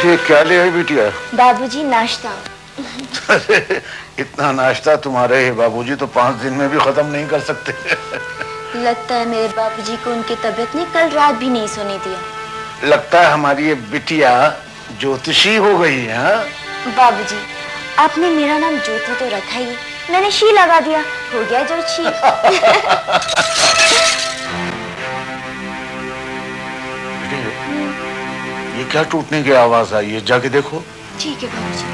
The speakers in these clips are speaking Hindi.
ये क्या ले आई बिटिया? बाबूजी नाश्ता। अरे इतना नाश्ता तुम्हारे बाबूजी तो 5 दिन में भी खत्म नहीं कर सकते। लगता है मेरे बाबूजी को उनकी तबीयत ने कल रात भी नहीं सोने दिया। लगता है हमारी ये बिटिया ज्योतिषी हो गई है। बाबूजी आपने मेरा नाम ज्योति तो रखा ही, मैंने शी लगा दिया, हो गया ज्योति। ये क्या टूटने की आवाज आई है? जाके देखो। ठीक है बाबूजी।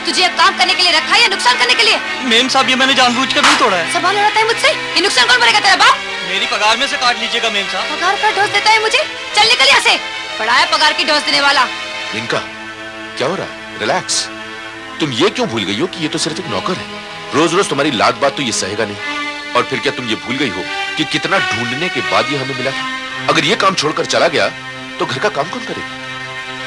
तुझे काम करने के लिए रखा है या नुकसान करने के लिए? मेम साहब ये मैंने जानबूझकर नहीं तोड़ा है। सवाल उड़ाता है मुझसे? ये नुकसान कौन करेगा? तेरा बाप? मेरी पगार में से काट लीजिएगा मेम साहब। पगार का डोज देता है मुझे? चल निकल यहाँ से। बड़ा है पगार की डोज देने वाला। इनका क्या हो रहा है? रिलैक्स। तुम ये क्यों भूल गई हो कि ये तो सिर्फ एक नौकर है। रोज रोज तुम्हारी लात बात तो ये सहेगा नहीं। और फिर क्या तुम ये भूल गई हो कि कितना ढूंढने के बाद ये हमें मिला था? अगर ये काम छोड़कर चला गया तो घर का काम कौन करेगा?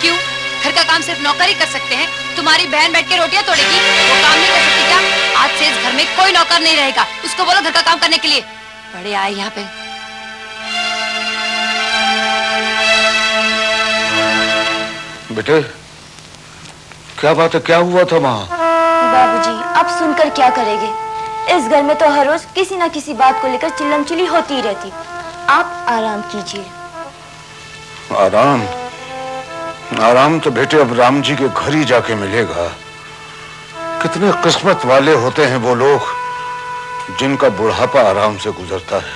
क्यों? घर का काम सिर्फ नौकर ही कर सकते हैं। तुम्हारी बहन बैठ के रोटियां तोड़ेगी, वो काम नहीं कर सकती क्या? आज से इस घर में कोई नौकर नहीं रहेगा। उसको बोलो घर का काम करने के लिए। बड़े आए यहाँ पे। बेटे क्या बात है? क्या हुआ था वहाँ? बाबूजी आप सुनकर क्या करेंगे? इस घर में तो हर रोज किसी न किसी बात को लेकर चिल्लम-चिल्ली होती ही रहती। आप आराम कीजिए। आराम? आराम तो बेटे अब राम जी के घर ही जाके मिलेगा। कितने किस्मत वाले होते हैं वो लोग जिनका बुढ़ापा आराम से गुजरता है।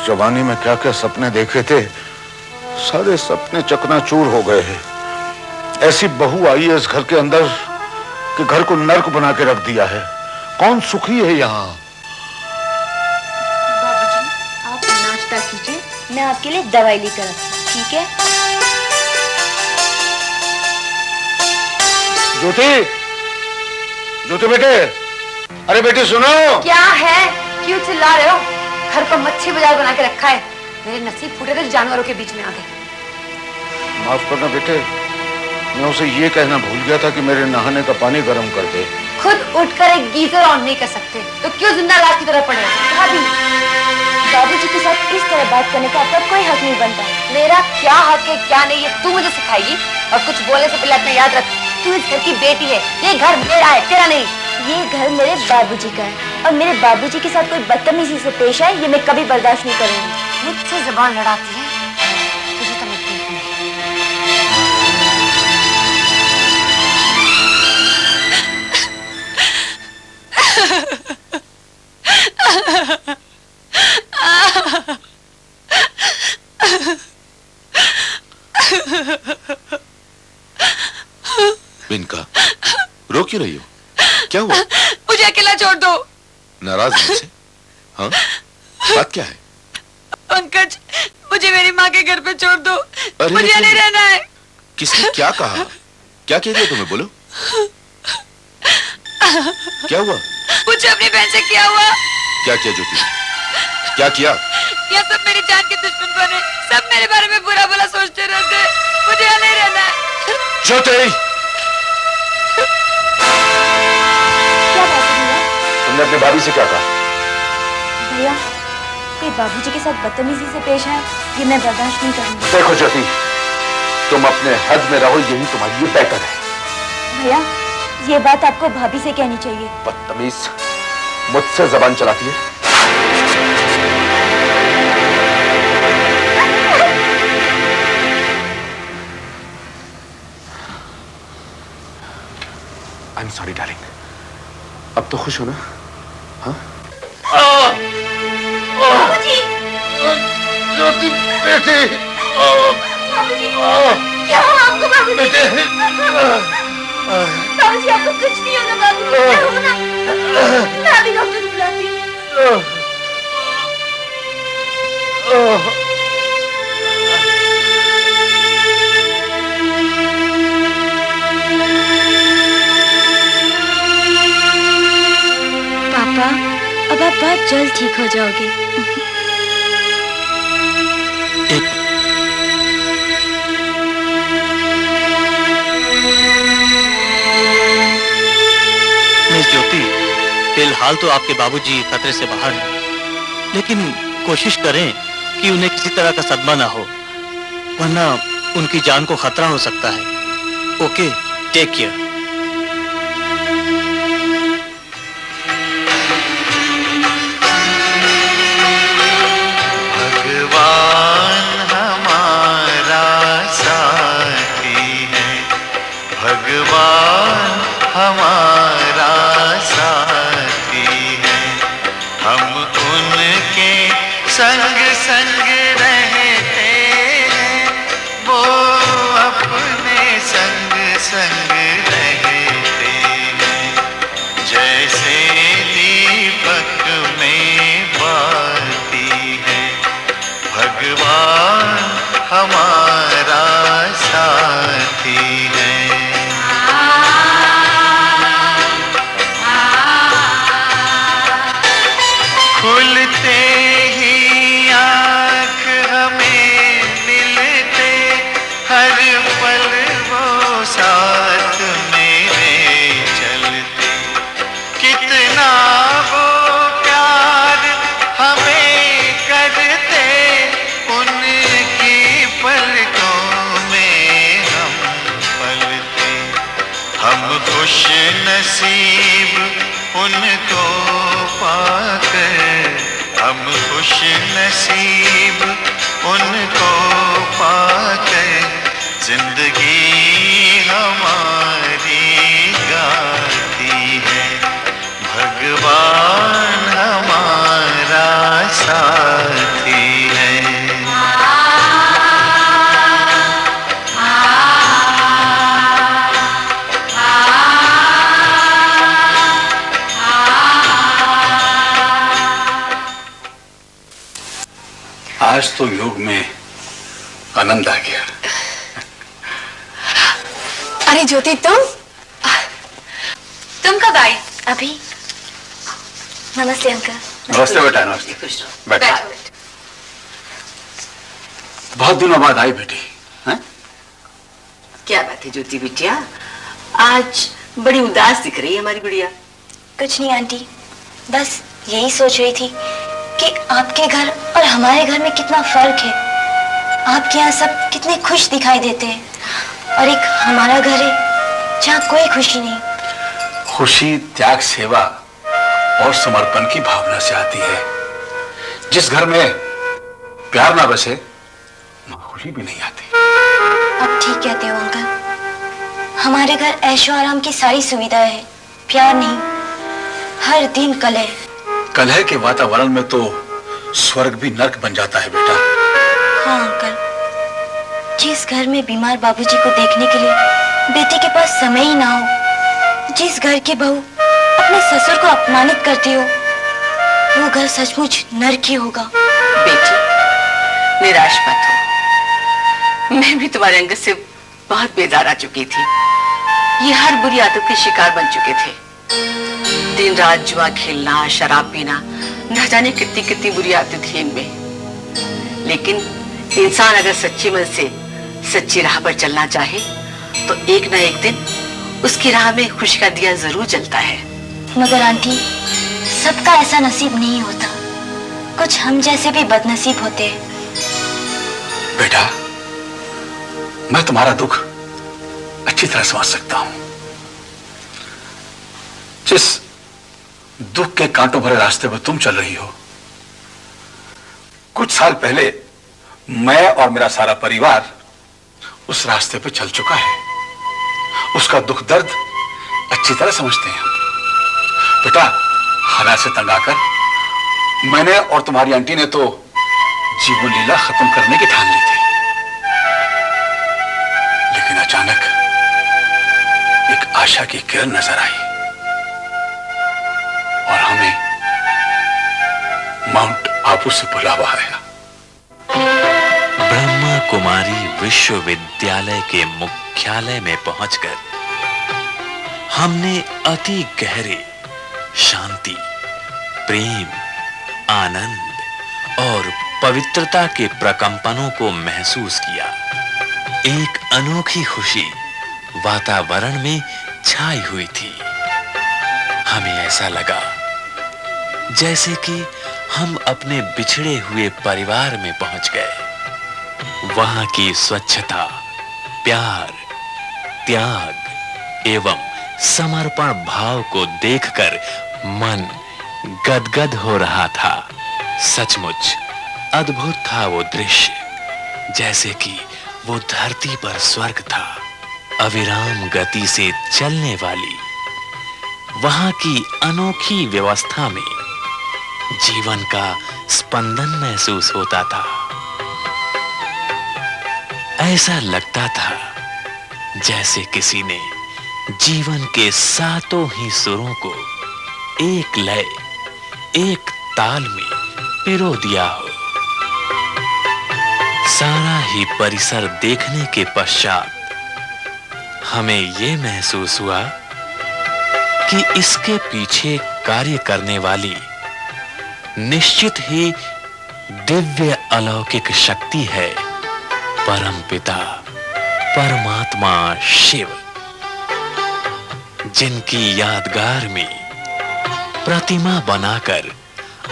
जवानी में क्या क्या सपने देखे थे, सारे सपने चकनाचूर हो गए हैं। ऐसी बहू आई है इस घर के अंदर कि घर को नर्क बना के रख दिया है। कौन सुखी है यहाँ? बाबूजी आप नाश्ता कीजिए, मैं आपके लिए दवाई लेकर आती हूँ, ठीक है? ज्योति, ज्योति बेटे, अरे बेटे सुनो। क्या है? क्यों चिल्ला रहे हो? घर को मच्छी बाजार बना के रखा है। मेरे नसीब फूटे थे, जानवरों के बीच में आ गए। माफ करना बेटे, मैं उसे ये कहना भूल गया था कि मेरे नहाने का पानी गर्म कर दे। खुद उठकर एक गीजर ऑन नहीं कर सकते तो क्यों जिंदा लाश की तरह पड़े? भाभी, बाबूजी के साथ इस तरह बात करने का आपका कोई हक नहीं बनता। मेरा क्या हक है क्या नहीं ये तू मुझे सिखाएगी। और कुछ बोलने से पहले अपना याद रख, तू इस घर की बेटी है। ये घर मेरा है, तेरा नहीं। ये घर मेरे बाबूजी का है और मेरे बाबूजी के साथ कोई बदतमीजी से पेश आए ये मैं कभी बर्दाश्त नहीं करूंगी। मुझसे जुबान लड़ाती है, तुझे तो मैं देखूंगी। इनका रो क्यों रही हो? क्या हुआ? मुझे अकेला छोड़ दो। नाराज मुझसे? हाँ, बात क्या है? पंकज, मुझे मेरी माँ के घर पे छोड़ दो। मुझे नहीं रहना है। किसने क्या कहा? क्या कह दिया तुम्हें? बोलो क्या हुआ? मुझे अपनी बहन से क्या हुआ? क्या किया ज्योति? क्या किया? यह सब मेरी जान के दुश्मन बने, सब मेरे बारे में बुरा भला सोचते रहते। मुझे यहाँ नहीं रहना है। ज्योति, क्या बात है भैया? तुमने अपने भाभी से क्या कहा? भैया कोई बाबूजी के साथ बदतमीजी से पेश आए ये मैं बर्दाश्त नहीं करूंगी। देखो ज्योति, तुम अपने हद में रहो, यही तुम्हारे लिए बेहतर है। भैया ये बात आपको भाभी से कहनी चाहिए। बदतमीज, मुझसे जबान चलाती है। I am sorry darling. अब तो खुश हो ना? हाँ? बाबूजी! ज्योति बेटे, बाबूजी! क्या हुआ आपको बाबूजी? बाबूजी आपको कुछ नहीं होगा बाबूजी। क्या हो ना? मैं अभी डॉक्टर को बुलाती हूँ। पापा अब आप बहुत जल्द ठीक हो जाओगे। मिस ज्योति, तेल फिलहाल तो आपके बाबूजी खतरे से बाहर हैं, लेकिन कोशिश करें कि उन्हें किसी तरह का सदमा ना हो, वरना उनकी जान को खतरा हो सकता है। Okay, take care. भगवान हमारा साथी है, भगवान हमारा साथी है, हम उनके संग संग रहते हैं, वो अपने संग संग रहते हैं, जैसे दीपक में बाती है, भगवान हमारा साथी है। खुलते ही आँख हमें मिलते, हर पल वो साथ मेरे चलते, कितना वो प्यार हमें करते, उनकी पलकों में हम पलते, हम खुश नसीब उनको पाकर, हम खुश नसीब उनको पाकर, जिंदगी हमारी गाती है, भगवान हमारा साथी है। आज तो योग में आनंद आ गया। अरे ज्योति, तुम कब आई? अभी। नमस्ते अंकल। नमस्ते बेटा, नमस्ते। बैठो। बहुत दिनों बाद आई बेटी। हैं? क्या बात है ज्योति बिटिया, आज बड़ी उदास दिख रही है हमारी गुड़िया। कुछ नहीं आंटी, बस यही सोच रही थी कि आपके घर और हमारे घर में कितना फर्क है। आपके यहाँ सब कितने खुश दिखाई देते हैं, और एक हमारा घर है जहाँ कोई खुशी नहीं। खुशी त्याग, सेवा और समर्पण की भावना से आती है। जिस घर में प्यार ना बसे, वहाँ खुशी भी नहीं आती। आप ठीक कहते हो अंकल, हमारे घर ऐशो आराम की सारी सुविधाएं है, प्यार नहीं, हर दिन कलह। कलह के वातावरण में तो स्वर्ग भी नर्क बन जाता है बेटा। हाँ अंकल, जिस घर में बीमार बाबूजी को देखने के लिए बेटी के पास समय ही ना हो, जिस घर की बहू अपने ससुर को अपमानित करती हो, वो घर सचमुच नर्क ही होगा। बेटी निराश मत हो, मैं भी तुम्हारे अंगत से बहुत बेजार आ चुकी थी। ये हर बुरी आदत के शिकार बन चुके थे। दिन रात जुआ खेलना, शराब पीना, न जाने कितनी कितनी बुरी आदत थी इनमें। लेकिन इंसान अगर सच्चे मन से सच्ची राह पर चलना चाहे तो एक न एक दिन उसकी राह में खुशी का दिया जरूर जलता है। मगर आंटी, सबका ऐसा नसीब नहीं होता, कुछ हम जैसे भी बदनसीब होते हैं। बेटा, मैं तुम्हारा दुख अच्छी तरह समझ सकता हूं। जिस दुख के कांटों भरे रास्ते पर तुम चल रही हो, कुछ साल पहले मैं और मेरा सारा परिवार उस रास्ते पर चल चुका है। उसका दुख दर्द अच्छी तरह समझते हैं हम। बेटा, हालात से तंग आकर मैंने और तुम्हारी आंटी ने तो जीवन लीला खत्म करने की ठान ली थी। लेकिन अचानक एक आशा की किरण नजर आई और हमें माउंट आबू से बुलावा आया। ब्रह्मा कुमारी विश्वविद्यालय के मुख्यालय में पहुंचकर हमने अति गहरे शांति, प्रेम, आनंद और पवित्रता के प्रकंपनों को महसूस किया। एक अनोखी खुशी वातावरण में छाई हुई थी। हमें ऐसा लगा जैसे कि हम अपने बिछड़े हुए परिवार में पहुंच गए। वहां की स्वच्छता, प्यार, त्याग एवं समर्पण भाव को देखकर मन गदगद हो रहा था। सचमुच अद्भुत था वो दृश्य, जैसे कि वो धरती पर स्वर्ग था। अविराम गति से चलने वाली वहां की अनोखी व्यवस्था में जीवन का स्पंदन महसूस होता था। ऐसा लगता था जैसे किसी ने जीवन के सातों ही सुरों को एक लय, एक ताल में पिरो दिया हो। सारा ही परिसर देखने के पश्चात हमें यह महसूस हुआ कि इसके पीछे कार्य करने वाली निश्चित ही दिव्य अलौकिक शक्ति है, परमपिता परमात्मा शिव, जिनकी यादगार में प्रतिमा बनाकर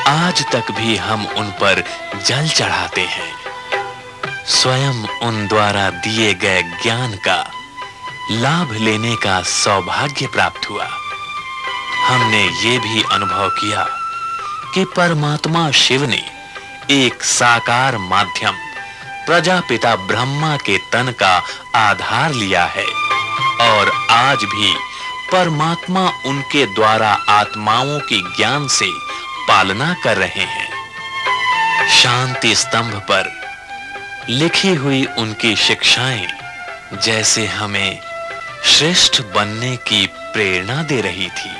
आज तक भी हम उन पर जल चढ़ाते हैं। स्वयं उन द्वारा दिए गए ज्ञान का लाभ लेने का सौभाग्य प्राप्त हुआ। हमने ये भी अनुभव किया कि परमात्मा शिव ने एक साकार माध्यम प्रजापिता ब्रह्मा के तन का आधार लिया है और आज भी परमात्मा उनके द्वारा आत्माओं की ज्ञान से पालना कर रहे हैं। शांति स्तंभ पर लिखी हुई उनकी शिक्षाएं जैसे हमें श्रेष्ठ बनने की प्रेरणा दे रही थी।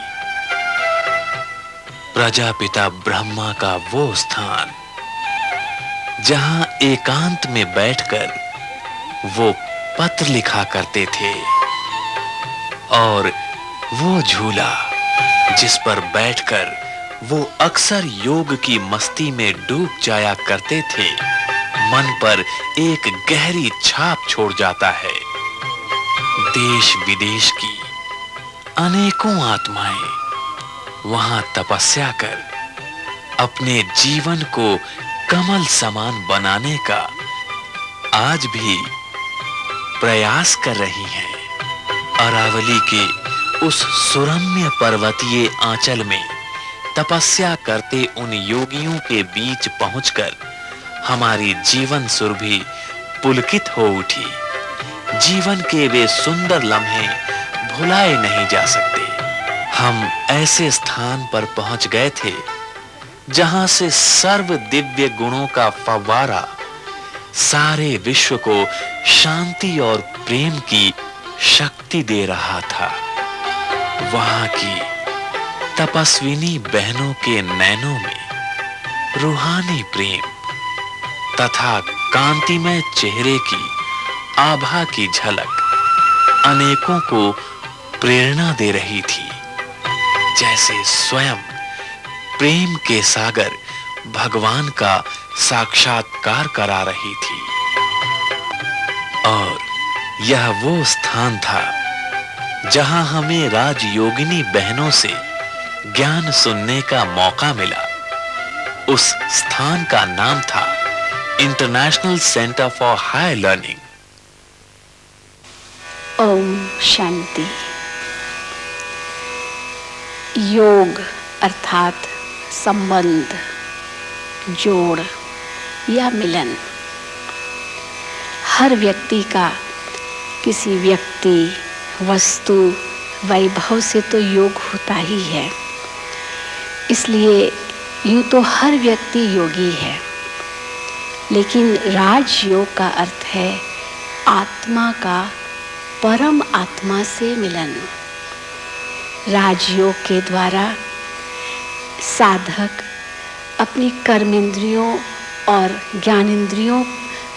प्रजापिता ब्रह्मा का वो स्थान जहां एकांत में बैठकर वो पत्र लिखा करते थे और वो झूला जिस पर बैठकर वो अक्सर योग की मस्ती में डूब जाया करते थे, मन पर एक गहरी छाप छोड़ जाता है। देश विदेश की अनेकों आत्माएं वहां तपस्या कर अपने जीवन को कमल समान बनाने का आज भी प्रयास कर रही हैं। अरावली के उस सुरम्य पर्वतीय आंचल में तपस्या करते उन योगियों के बीच पहुंचकर हमारी जीवन सुरभि पुलकित हो उठी। जीवन के वे सुंदर लम्हे भुलाए नहीं जा सकते। हम ऐसे स्थान पर पहुंच गए थे जहां से सर्व दिव्य गुणों का फव्वारा सारे विश्व को शांति और प्रेम की शक्ति दे रहा था। वहां की तपस्विनी बहनों के नैनों में रूहानी प्रेम तथा कांतिमय चेहरे की आभा की झलक अनेकों को प्रेरणा दे रही थी, जैसे स्वयं प्रेम के सागर भगवान का साक्षात्कार करा रही थी। और यह वो स्थान था जहां हमें राजयोगिनी बहनों से ज्ञान सुनने का मौका मिला। उस स्थान का नाम था international centre for higher learning. ओम शांति। योग अर्थात संबंध, जोड़ या मिलन। हर व्यक्ति का किसी व्यक्ति, वस्तु, वैभव से तो योग होता ही है। इसलिए यूं तो हर व्यक्ति योगी है, लेकिन राजयोग का अर्थ है आत्मा का परम आत्मा से मिलन। राजयोग के द्वारा साधक अपनी कर्मेंद्रियों और ज्ञानेंद्रियों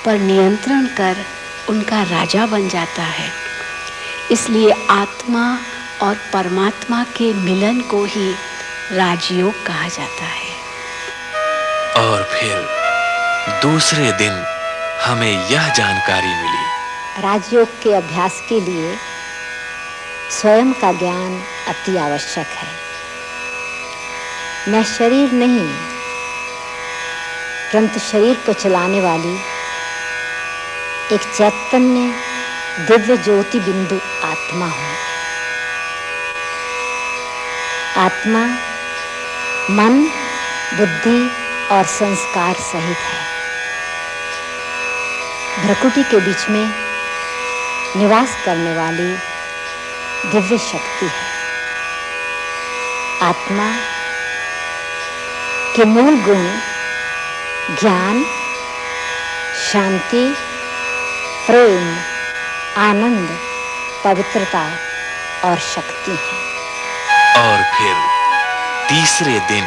पर नियंत्रण कर उनका राजा बन जाता है। इसलिए आत्मा और परमात्मा के मिलन को ही राजयोग कहा जाता है। और फिर दूसरे दिन हमें यह जानकारी मिली, राजयोग के अभ्यास के लिए स्वयं का ज्ञान अति आवश्यक है। मैं शरीर नहीं, परंतु शरीर को चलाने वाली एक चैतन्य दिव्य ज्योति बिंदु आत्मा हूं। आत्मा मन, बुद्धि और संस्कार सहित है। भ्रकुटी के बीच में निवास करने वाली दिव्य शक्ति है। आत्मा के मूल गुण ज्ञान, शांति, प्रेम, आनंद, पवित्रता और शक्ति है। और फिर तीसरे दिन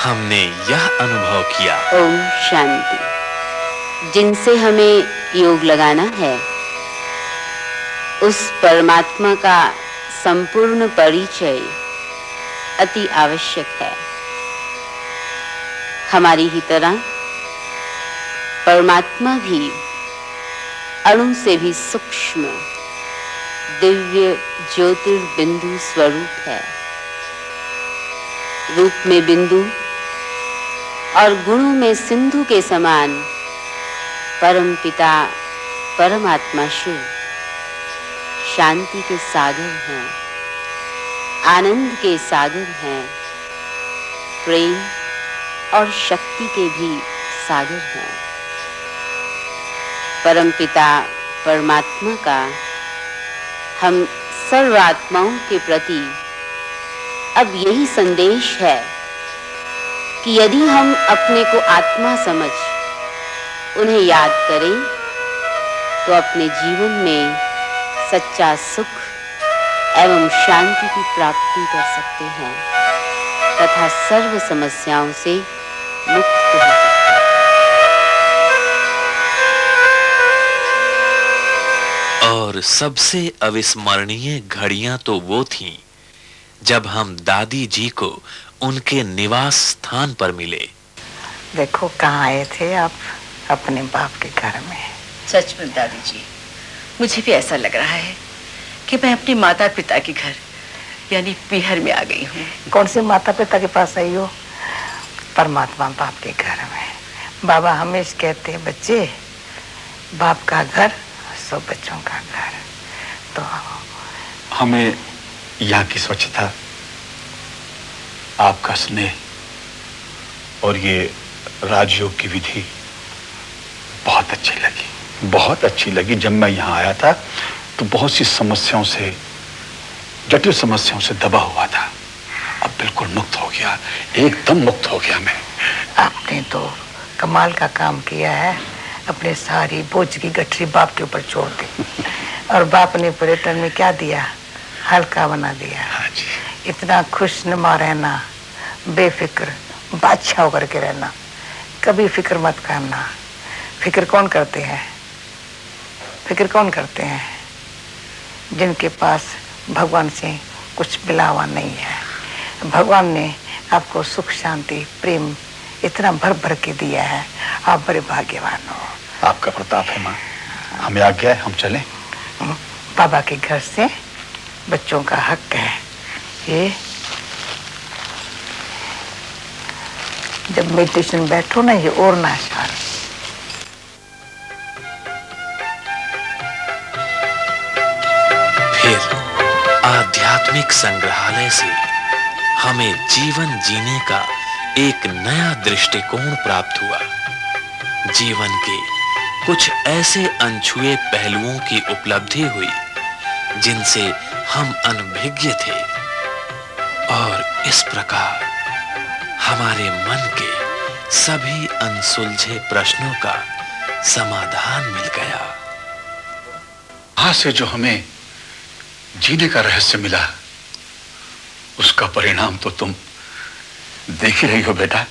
हमने यह अनुभव किया। ओम शांति। जिनसे हमें योग लगाना है उस परमात्मा का संपूर्ण परिचय अति आवश्यक है। हमारी ही तरह परमात्मा भी अणु से भी सूक्ष्म दिव्य ज्योतिर्बिंदु स्वरूप है। रूप में बिंदु और गुणों में सिंधु के समान परम पिता परमात्मा शिव शांति के सागर हैं, आनंद के सागर हैं, प्रेम और शक्ति के भी सागर हैं। परम पिता परमात्मा का हम सर्व आत्माओं के प्रति अब यही संदेश है कि यदि हम अपने को आत्मा समझ उन्हें याद करें तो अपने जीवन में सच्चा सुख एवं शांति की प्राप्ति कर सकते हैं तथा सर्व समस्याओं से मुक्त हो सकते हैं। और सबसे अविस्मरणीय घड़ियां तो वो थीं जब हम दादी जी को उनके निवास स्थान पर मिले। देखो कहाँ आए थे आप, अपने बाप के घर में। सच में दादी जी, मुझे भी ऐसा लग रहा है कि मैं अपने माता पिता के घर यानी पीहर में आ गई हूँ। कौन से माता पिता के पास आई हो? परमात्मा बाप के घर में। बाबा हमेशा कहते हैं बच्चे, बाप का घर सो बच्चों का घर। तो हमें यहाँ की स्वच्छता, आपका स्नेह और ये राजयोग की विधि बहुत अच्छी लगी, बहुत अच्छी लगी। जब मैं यहाँ आया था तो बहुत सी समस्याओं से, जटिल समस्याओं से दबा हुआ था। अब बिल्कुल मुक्त हो गया, एकदम मुक्त हो गया मैं। आपने तो कमाल का काम किया है। अपने सारी बोझ की गठरी बाप के ऊपर छोड़ दी और बाप ने पर्यटन में क्या दिया? हल्का बना दिया। हाँ जी। इतना खुशनुमा रहना, बेफिक्र बादशाह होकर के रहना, कभी फिक्र मत करना। फिक्र कौन करते हैं? फिक्र कौन करते हैं? जिनके पास भगवान से कुछ मिला हुआ नहीं है। भगवान ने आपको सुख, शांति, प्रेम इतना भर भर के दिया है। आप बड़े भाग्यवान हो। आपका प्रताप है माँ। हमें आज्ञा है, हम चलें। बाबा के घर से बच्चों का हक है। ये जब मेडिटेशन बैठो ना, ये और नाशार। फिर आध्यात्मिक संग्रहालय से हमें जीवन जीने का एक नया दृष्टिकोण प्राप्त हुआ। जीवन के कुछ ऐसे अनछुए पहलुओं की उपलब्धि हुई जिनसे हम अनभिज्ञ थे और इस प्रकार हमारे मन के सभी अनसुलझे प्रश्नों का समाधान मिल गया। आज से जो हमें जीने का रहस्य मिला उसका परिणाम तो तुम देख ही रही हो बेटा।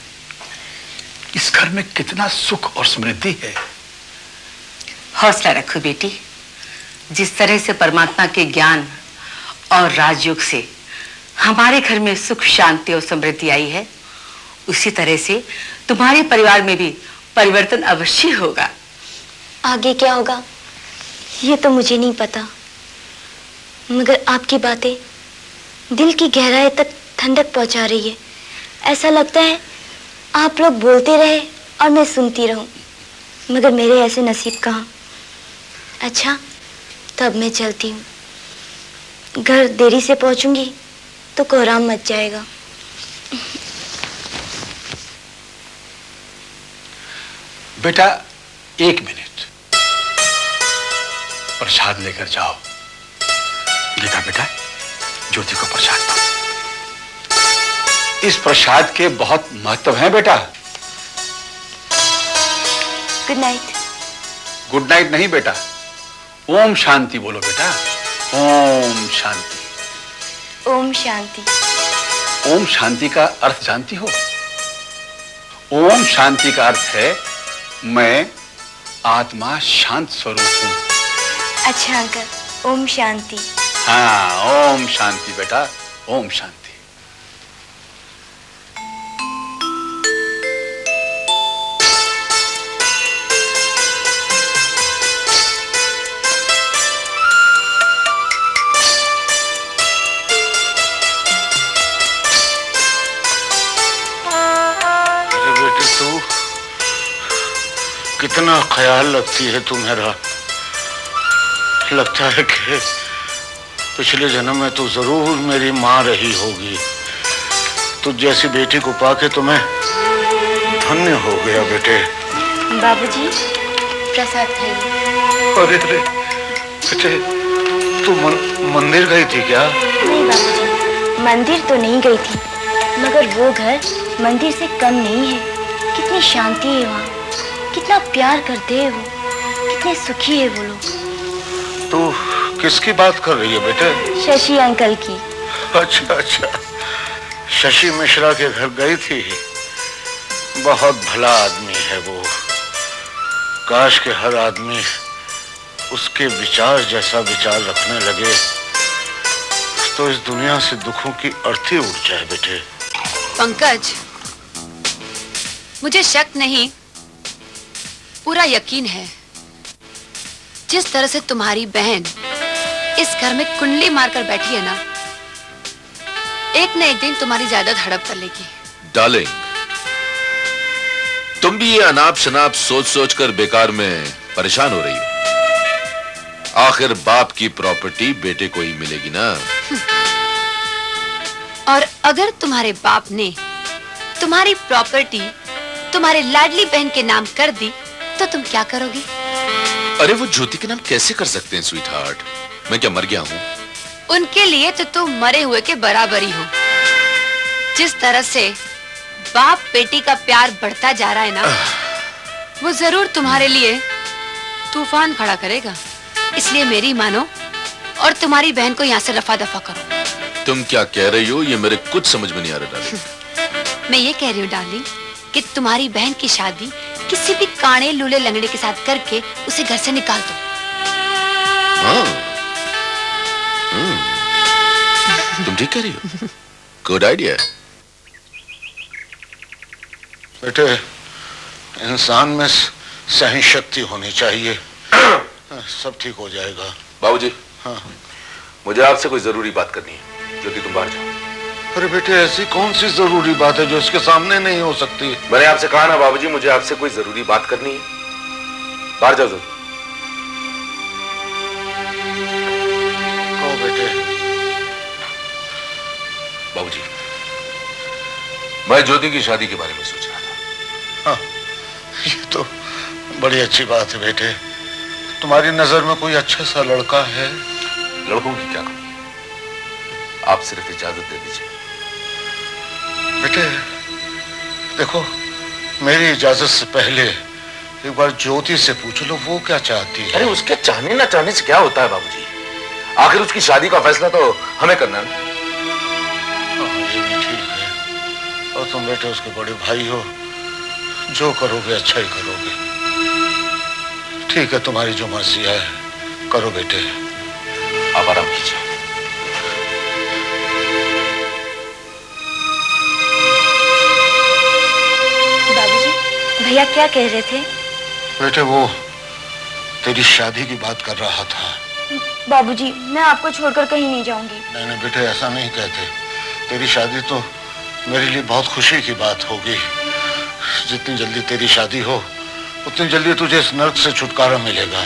इस घर में कितना सुख और समृद्धि है। हौसला रखो बेटी। जिस तरह से परमात्मा के ज्ञान और राजयोग से हमारे घर में सुख, शांति और समृद्धि आई है, उसी तरह से तुम्हारे परिवार में भी परिवर्तन अवश्य होगा। आगे क्या होगा ये तो मुझे नहीं पता, मगर आपकी बातें दिल की गहराई तक ठंडक पहुंचा रही है। ऐसा लगता है आप लोग बोलते रहे और मैं सुनती रहूं, मगर मेरे ऐसे नसीब कहाँ। अच्छा, तब मैं चलती हूँ। घर देरी से पहुंचूंगी तो कोहराम मच जाएगा। बेटा 1 मिनट, प्रसाद लेकर जाओ। गीता बेटा, ज्योति को प्रसाद दो। इस प्रसाद के बहुत महत्व हैं बेटा। Good night. गुड नाइट नहीं बेटा, ओम शांति बोलो बेटा। ओम शांति। ओम शांति। ओम शांति का अर्थ जानती हो? ओम शांति का अर्थ है मैं आत्मा शांत स्वरूप हूं। अच्छा अंकल, ओम शांति। हाँ, ओम शांति बेटा, ओम शांति। कितना ख्याल रखती है तू मेरा। लगता है कि पिछले जन्म में तू जरूर मेरी माँ रही होगी। तुझ जैसी बेटी को पाके तो मैं धन्य हो गया बेटे। बाबूजी, प्रसाद खाइए। अरे अरे बेटे, तू मंदिर गई थी क्या? नहीं बाबूजी, मंदिर तो नहीं गई थी, मगर वो घर मंदिर से कम नहीं है। कितनी शांति है वहाँ, कितना प्यार करते हैं वो, कितने सुखी है वो लोग। तू किसकी बात कर रही है बेटे? शशि अंकल की। अच्छा अच्छा, शशि मिश्रा के घर गई थी। बहुत भला आदमी है वो। काश के हर आदमी उसके विचार जैसा विचार रखने लगे तो इस दुनिया से दुखों की अर्थी उठ जाए बेटे। पंकज, मुझे शक नहीं, पूरा यकीन है, जिस तरह से तुम्हारी बहन इस घर में कुंडली मारकर बैठी है ना, एक न एक दिन तुम्हारी जायदाद हड़प कर लेगी। डार्लिंग, तुम भी ये अनाप शनाप सोच सोच कर बेकार में परेशान हो रही हो। आखिर बाप की प्रॉपर्टी बेटे को ही मिलेगी ना। और अगर तुम्हारे बाप ने तुम्हारी प्रॉपर्टी तुम्हारे लाडली बहन के नाम कर दी तो तुम क्या करोगे? अरे वो ज्योति के नाम कैसे कर सकते हैं स्वीट हार्ट? मैं क्या मर गया हूं? उनके लिए तो तुम मरे हुए के बराबर ही हो। जिस तरह से बाप बेटी का प्यार बढ़ता जा रहा है ना, वो जरूर तुम्हारे लिए तूफान खड़ा करेगा। इसलिए मेरी मानो और तुम्हारी बहन को यहाँ से रफा दफा करो। तुम क्या कह रही हो ये मेरे कुछ समझ में नहीं आ रहा डार्लिंग। मैं ये कह रही हूँ डार्लिंग कि तुम्हारी बहन की शादी किसी भी काणे लूले लंगड़े के साथ करके उसे घर से निकाल दो। तुम ठीक कह रही हो। Good idea. बेटे, इंसान में सही शक्ति होनी चाहिए, सब ठीक हो जाएगा। बाबूजी, हाँ, मुझे आपसे कोई जरूरी बात करनी है। ज्योति, तुम बाहर जाओ। अरे बेटे, ऐसी कौन सी जरूरी बात है जो इसके सामने नहीं हो सकती? मैंने आपसे कहा ना बाबूजी, मुझे आपसे कोई जरूरी बात करनी है। बाहर जाओ जरूर। कहो बेटे। बाबूजी, मैं ज्योति की शादी के बारे में सोच रहा था। हाँ, ये तो बड़ी अच्छी बात है बेटे। तुम्हारी नजर में कोई अच्छा सा लड़का है? लड़कों की क्या कमी है? आप सिर्फ इजाजत दे दीजिए। बेटे देखो, मेरी इजाजत से पहले एक बार ज्योति से पूछ लो वो क्या चाहती है। अरे उसके चाहने ना चाहने से क्या होता है बाबूजी? आखिर उसकी शादी का फैसला तो हमें करना है। ये भी ठीक है, और तुम बेटे उसके बड़े भाई हो, जो करोगे अच्छा ही करोगे। ठीक है, तुम्हारी जो मर्जी है करो बेटे। आप आराम कीजिए। बाबूजी, भैया क्या कह रहे थे? बेटे वो तेरी शादी की बात कर रहा था। बाबूजी, मैं आपको छोड़कर कहीं नहीं जाऊंगी। नहीं नहीं बेटे, ऐसा नहीं कहते। तेरी शादी तो मेरे लिए बहुत खुशी की बात होगी। जितनी जल्दी तेरी शादी हो उतनी जल्दी तुझे इस नर्क से छुटकारा मिलेगा।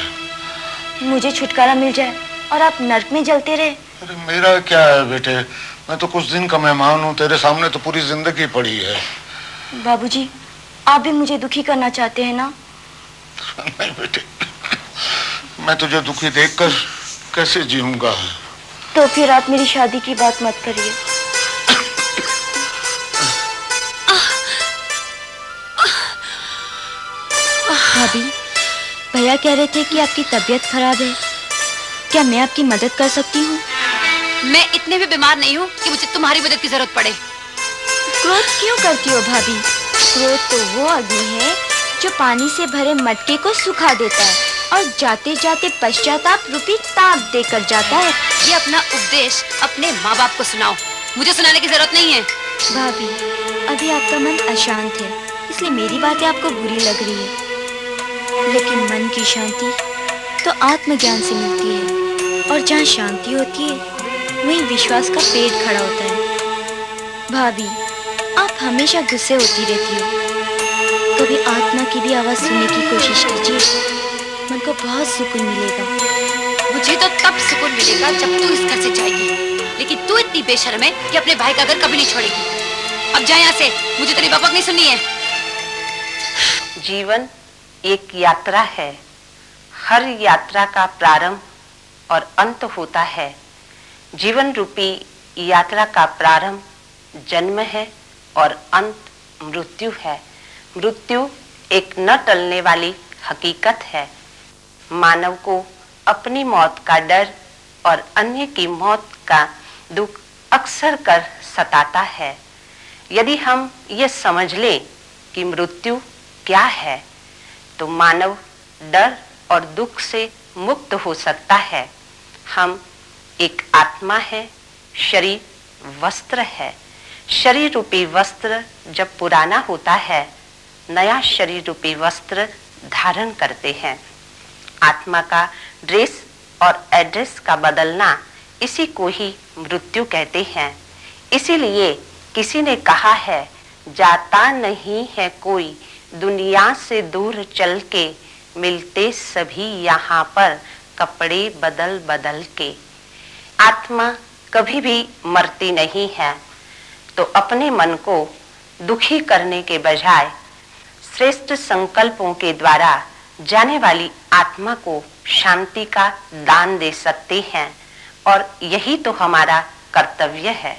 मुझे छुटकारा मिल जाए और आप नर्क में जलते रहे? अरे मेरा क्या है बेटे, मैं तो कुछ दिन का मेहमान हूँ, तेरे सामने तो पूरी जिंदगी पड़ी है। बाबूजी, आप भी मुझे दुखी करना चाहते हैं ना? नहीं बेटे, मैं तुझे दुखी देखकर कैसे जीऊंगा। तो फिर आप मेरी शादी की बात मत करिए। भाभी, भैया कह रहे थे कि आपकी तबीयत खराब है, क्या मैं आपकी मदद कर सकती हूँ? मैं इतने भी बीमार नहीं हूँ कि मुझे तुम्हारी मदद की जरूरत पड़े। क्रोध क्यों करती हो भाभी? क्रोध तो वो अग्नि है जो पानी से भरे मटके को सुखा देता है और जाते जाते पश्चाताप रूपी ताप देकर जाता है। ये अपना उपदेश अपने माँ बाप को सुनाओ, मुझे सुनाने की जरूरत नहीं है। भाभी, अभी आपका मन अशांत है, इसलिए मेरी बातें आपको बुरी लग रही है, लेकिन मन की शांति तो आत्मज्ञान से मिलती है, और जहाँ शांति होती है वहीं विश्वास का पेड़ खड़ा होता है। भाभी, आप हमेशा गुस्से होती रहती हो, कभी आत्मा की भी आवाज सुनने की कोशिश कीजिए, मन को बहुत सुकून मिलेगा। मुझे तो तब सुकून मिलेगा जब तू इस घर से जाएगी, लेकिन तू इतनी बेशर्म है कि अपने भाई का घर कभी नहीं छोड़ेगी। अब जा यहाँ से, मुझे तेरी बकबक नहीं सुननी है। जीवन एक यात्रा है, हर यात्रा का प्रारंभ और अंत होता है। जीवन रूपी यात्रा का प्रारंभ जन्म है और अंत मृत्यु है। मृत्यु एक न टलने वाली हकीकत है। मानव को अपनी मौत का डर और अन्य की मौत का दुख अक्सर कर सताता है। यदि हम ये समझ लें कि मृत्यु क्या है, तो मानव डर और दुख से मुक्त हो सकता है। हम एक आत्मा है, शरीर वस्त्र है। शरीर रूपी वस्त्र जब पुराना होता है, नया शरीर रूपी वस्त्र धारण करते हैं। आत्मा का ड्रेस और एड्रेस का बदलना, इसी को ही मृत्यु कहते हैं। इसीलिए किसी ने कहा है, जाता नहीं है कोई दुनिया से दूर चल के, मिलते सभी यहाँ पर कपड़े बदल बदल के। आत्मा कभी भी मरती नहीं है, तो अपने मन को दुखी करने के बजाय श्रेष्ठ संकल्पों के द्वारा जाने वाली आत्मा को शांति का दान दे सकते हैं, और यही तो हमारा कर्तव्य है।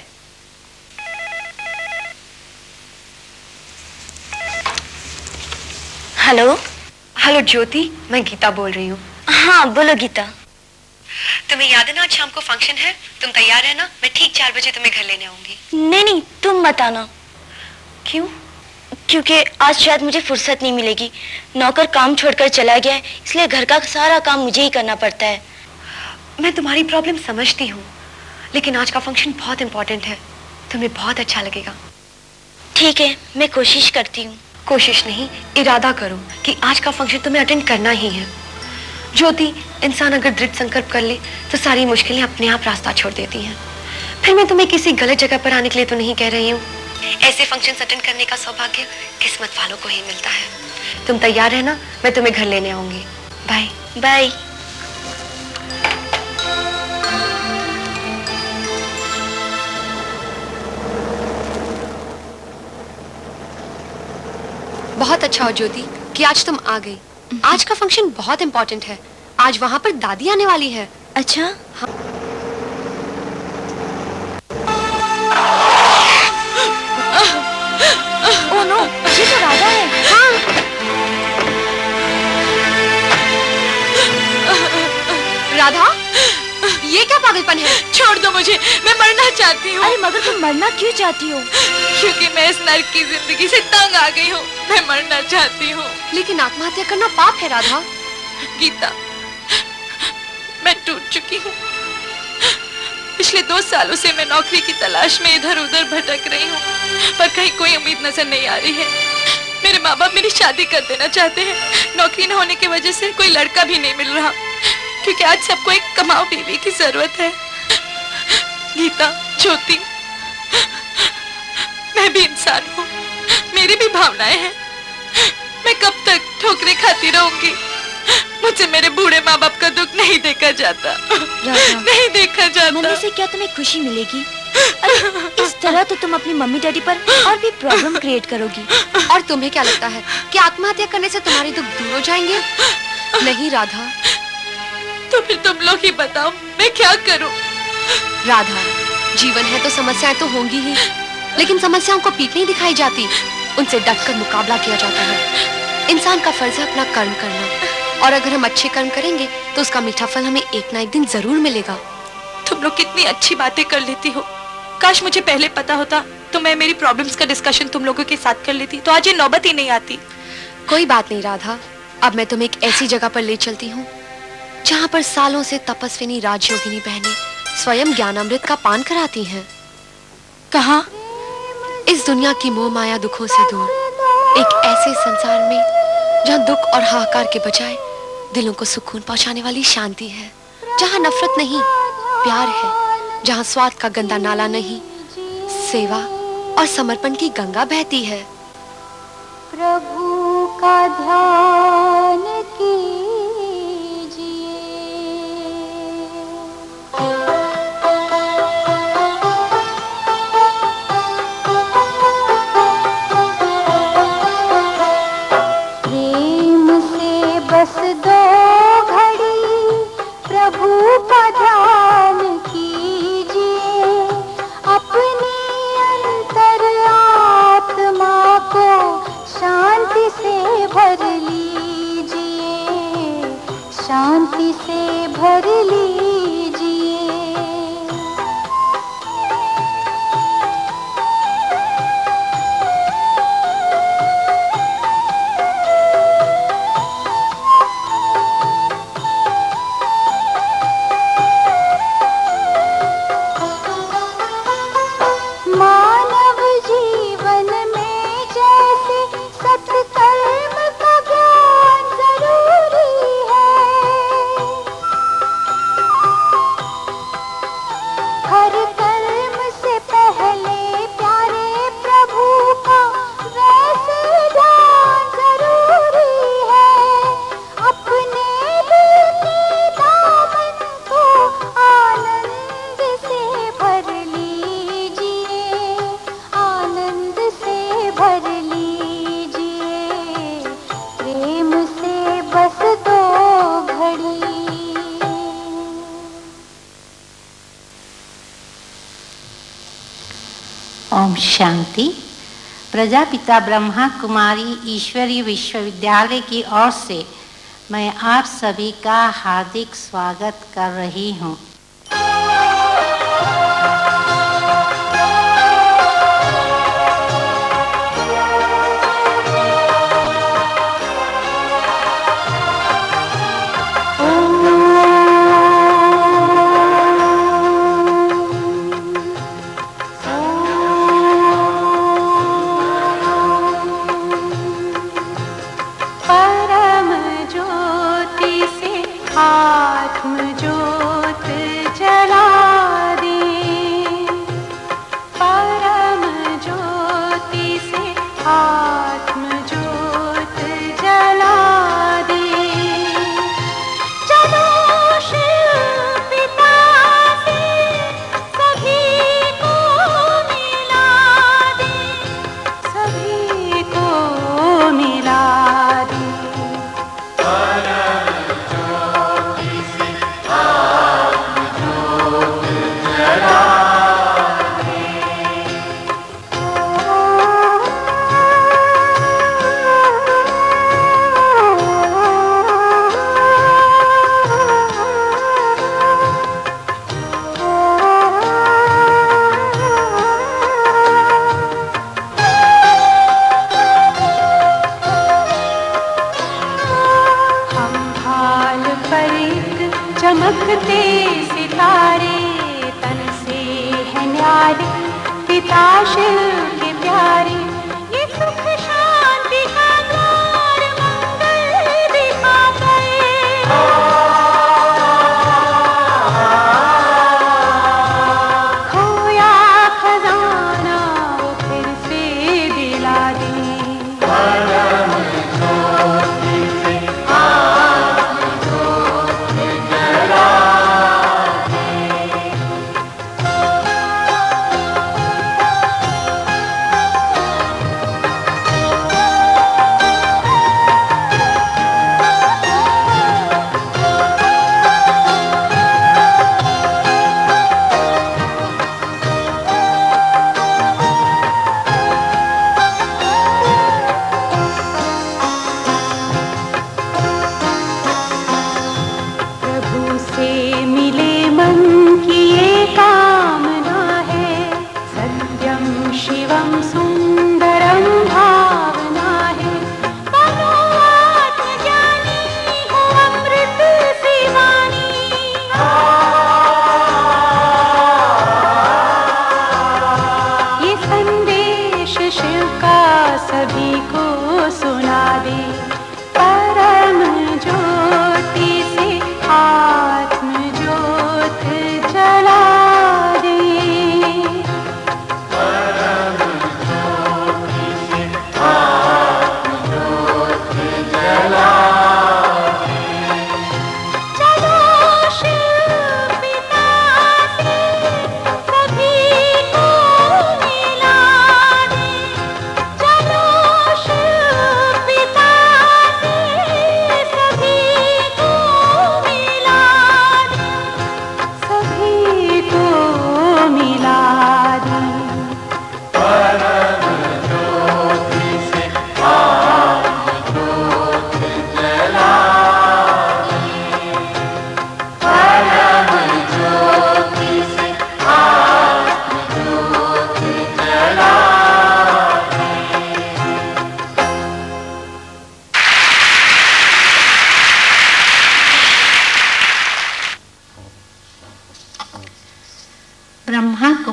हेलो। हेलो ज्योति, मैं गीता बोल रही हूँ। हाँ बोलो गीता। तुम्हें याद है ना आज शाम को फंक्शन है? तुम तैयार है ना? मैं ठीक 4 बजे तुम्हें घर लेने आऊंगी। नहीं, तुम मत आना। क्यों? क्योंकि आज शायद मुझे फुर्सत नहीं मिलेगी। नौकर काम छोड़कर चला गया है, इसलिए घर का सारा काम मुझे ही करना पड़ता है। मैं तुम्हारी प्रॉब्लम समझती हूँ, लेकिन आज का फंक्शन बहुत इंपॉर्टेंट है, तुम्हें बहुत अच्छा लगेगा। ठीक है, मैं कोशिश करती हूँ। कोशिश नहीं, इरादा करो कि आज का फंक्शन तुम्हें अटेंड करना ही है। ज्योति, इंसान अगर दृढ़ संकल्प कर ले तो सारी मुश्किलें अपने आप रास्ता छोड़ देती हैं। फिर मैं तुम्हें किसी गलत जगह पर आने के लिए तो नहीं कह रही हूँ। ऐसे फंक्शन अटेंड करने का सौभाग्य किस्मत वालों को ही मिलता है। तुम तैयार है ना? मैं तुम्हें घर लेने आऊंगी। Bye bye. बहुत अच्छा हो ज्योति कि आज तुम आ गई। आज का फंक्शन बहुत इंपॉर्टेंट है। आज वहाँ पर दादी आने वाली है। अच्छा? हाँ। ओह नो, ये तो राधा है। हाँ। राधा, ये क्या पागलपन है? छोड़ दो मुझे, मैं मरना चाहती हूँ। अरे मगर तुम मरना क्यों चाहती हो? क्योंकि मैं इस नर्क की जिंदगी से तंग आ गई हूँ। मैं मरना चाहती हूँ। लेकिन आत्महत्या करना पाप है राधा। गीता, मैं टूट चुकी हूँ। पिछले 2 सालों से मैं नौकरी की तलाश में इधर उधर भटक रही हूँ, पर कहीं कोई उम्मीद नजर नहीं आ रही है। मेरे माँ बाप मेरी शादी कर देना चाहते हैं। नौकरी न होने की वजह से कोई लड़का भी नहीं मिल रहा, क्योंकि आज सबको एक कमाऊ बीवी की जरूरत है। गीता, ज्योति, मैं भी इंसान हूँ, मेरी भी भावनाएं हैं। मैं कब तक ठोकरें खाती रहूंगी? मुझे मेरे बूढ़े माँ बाप का दुख नहीं देखा जाता, नहीं देखा जाता। मम्मी से क्या तुम्हें खुशी मिलेगी? अरे इस तरह तो तुम अपनी मम्मी डैडी पर और भी प्रॉब्लम क्रिएट करोगी। और तुम्हें क्या लगता है कि आत्महत्या करने से तुम्हारे दुख दूर हो जाएंगे? नहीं राधा। तो फिर तुम लोग ही बताओ, मैं क्या करूं? राधा, जीवन है तो समस्याएं तो होंगी ही, लेकिन समस्याओं को पीठ नहीं दिखाई जाती, उनसे डटकर मुकाबला किया जाता है। इंसान का फर्ज है अपना कर्म करना, और अगर हम अच्छे कर्म करेंगे तो उसका मीठा फल हमें एक ना एक दिन जरूर मिलेगा। तुम लोग कितनी अच्छी बातें कर लेती हो। काश मुझे पहले पता होता तो मैं मेरी प्रॉब्लम्स का डिस्कशन तुम लोगों के साथ कर लेती, तो आज ये नौबत ही नहीं आती। कोई बात नहीं राधा, अब मैं तुम्हें एक ऐसी जगह पर ले चलती हूँ जहाँ पर सालों से तपस्विनी राजयोगिनी बहनें स्वयं ज्ञानामृत का पान कराती हैं। कहाँ? इस दुनिया की मोह माया दुखों से दूर, एक ऐसे संसार में जहाँ दुख और हाहाकार के बजाय दिलों को सुकून पहुंचाने वाली शांति है, जहाँ नफरत नहीं प्यार है, जहाँ स्वाद का गंदा नाला नहीं सेवा और समर्पण की गंगा बहती है। प्रभु का ध्यान कीजिए। प्रेम से बस दो घड़ी प्रभु का ध्यान कीजिए। अपनी अंतर आत्मा को शांति से भर लीजिए, शांति से भर लीजिए। मानव जीवन में जैसे सत्कर्म का ज्ञान जरूरी है, हर कर्म से पहले प्यारे प्रभु का वैसे ध्यान जरूरी है। अपने दिल के दामन को आनंद से भर लीजिए, आनंद से भर लीजिए। प्रेम से बस दो घड़ी। ओम शांति। प्रजापिता ब्रह्मा कुमारी ईश्वरीय विश्वविद्यालय की ओर से मैं आप सभी का हार्दिक स्वागत कर रही हूँ। परम ज्योति से आत्म ज्योत जला दे। परम ज्योति से आत्म ज्योत जला दे। चलो शिव पिता से सभी को मिला दे, सभी को मिला दे। हम हाल पर एक चमकते सितारे, तन से है न्यारे पिता शिव के प्यारे। ये सुख शांति का द्वार मंगल दिखाते। खोया खजाना वो फिर से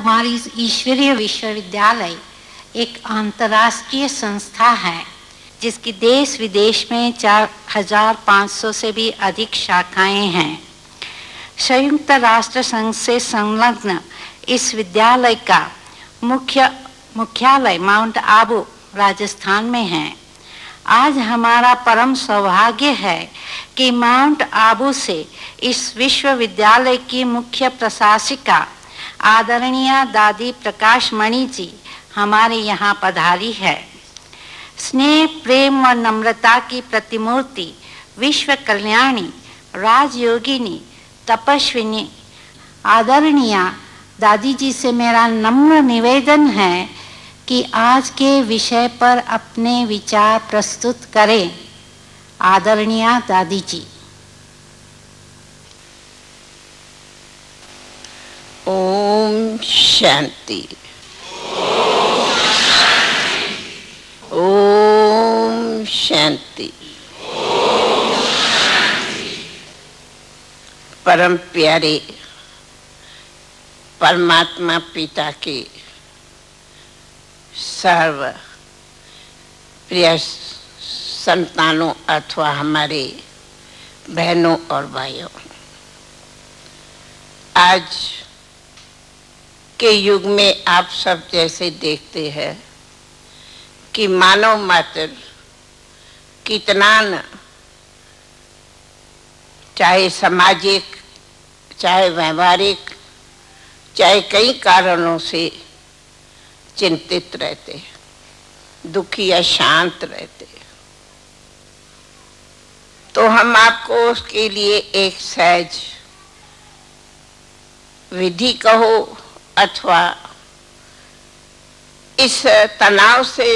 कुमारी ईश्वरीय विश्वविद्यालय एक अंतर्राष्ट्रीय संस्था है जिसकी देश विदेश में 4500 से भी अधिक शाखाएं हैं। संयुक्त राष्ट्र संघ से संलग्न इस विद्यालय का मुख्यालय माउंट आबू राजस्थान में है। आज हमारा परम सौभाग्य है कि माउंट आबू से इस विश्वविद्यालय की मुख्य प्रशासिका आदरणीय दादी प्रकाश मणि जी हमारे यहाँ पधारी है। स्नेह, प्रेम और नम्रता की प्रतिमूर्ति, विश्व कल्याणी, राजयोगिनी, तपस्विनी आदरणीय दादी जी से मेरा नम्र निवेदन है कि आज के विषय पर अपने विचार प्रस्तुत करें। आदरणीय दादी जी। ओम शांति। ओम शांति। परम प्यारे परमात्मा पिता के सर्व प्रिय संतानों अथवा हमारे बहनों और भाइयों, आज के युग में आप सब जैसे देखते हैं कि मानव मात्र कितना न चाहे सामाजिक, चाहे व्यवहारिक, चाहे कई कारणों से चिंतित रहते, दुखी या शांत रहते। तो हम आपको उसके लिए एक सहज विधि कहो अथवा इस तनाव से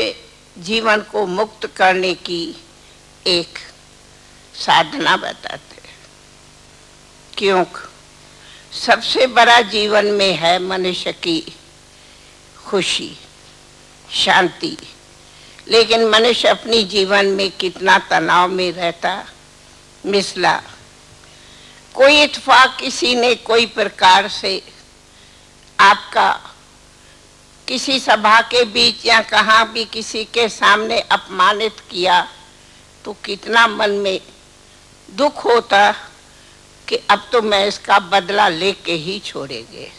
जीवन को मुक्त करने की एक साधना बताते हैं। क्योंकि सबसे बड़ा जीवन में है मनुष्य की खुशी, शांति, लेकिन मनुष्य अपनी जीवन में कितना तनाव में रहता, मिसला। कोई इत्तेफाक किसी ने कोई प्रकार से आपका किसी सभा के बीच या कहाँ भी किसी के सामने अपमानित किया तो कितना मन में दुख होता कि अब तो मैं इसका बदला लेके ही छोड़ेंगे।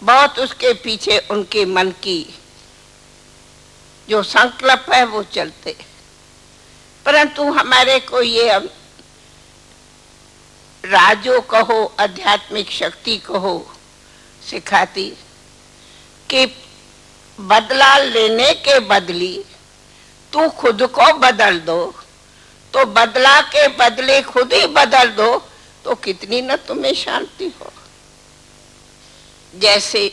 बहुत उसके पीछे उनके मन की जो संकल्प है वो चलते, परंतु हमारे को ये राजो कहो, आध्यात्मिक शक्ति कहो, सिखाती कि बदला लेने के बदली तू खुद को बदल दो, तो बदला के बदले खुद ही बदल दो तो कितनी न तुम्हें शांति हो। जैसे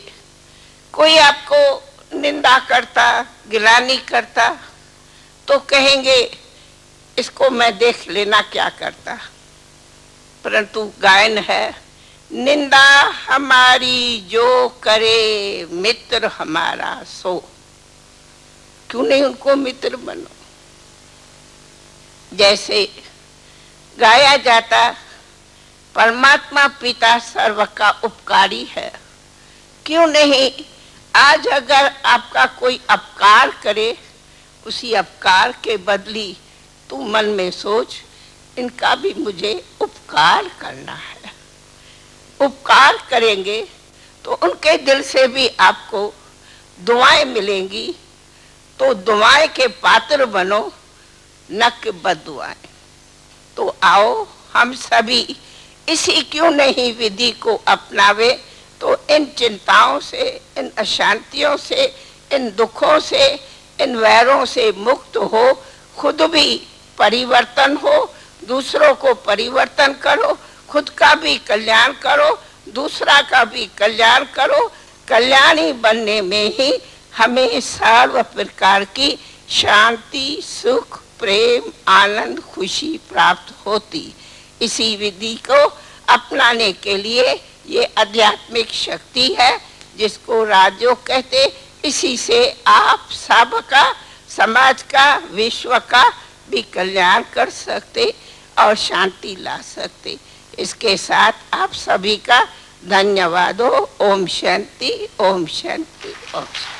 कोई आपको निंदा करता, गिलानी करता तो कहेंगे इसको मैं देख लेना क्या करता, परंतु गायन है, निंदा हमारी जो करे मित्र हमारा सो। क्यों नहीं उनको मित्र बनो। जैसे गाया जाता परमात्मा पिता सर्व का उपकारी है, क्यों नहीं आज अगर आपका कोई अपकार करे, उसी अपकार के बदली तू मन में सोच इनका भी मुझे उपकार करना है। उपकार करेंगे तो उनके दिल से भी आपको दुआएं मिलेंगी, तो दुआएं के पात्र बनो, न कि बददुआएं। तो आओ हम सभी इसी क्यों नहीं विधि को अपनावे, तो इन चिंताओं से, इन अशांतियों से, इन दुखों से, इन वैरों से मुक्त हो, खुद भी परिवर्तन हो, दूसरों को परिवर्तन करो, खुद का भी कल्याण करो, दूसरा का भी कल्याण करो। कल्याणी बनने में ही हमें सर्व प्रकार की शांति, सुख, प्रेम, आनंद, खुशी प्राप्त होती। इसी विधि को अपनाने के लिए ये आध्यात्मिक शक्ति है जिसको राजयोग कहते। इसी से आप सबका, समाज का, विश्व का भी कल्याण कर सकते और शांति ला सकते। इसके साथ आप सभी का धन्यवाद हो। ओम शांति, ओम शांति, ओम शांति।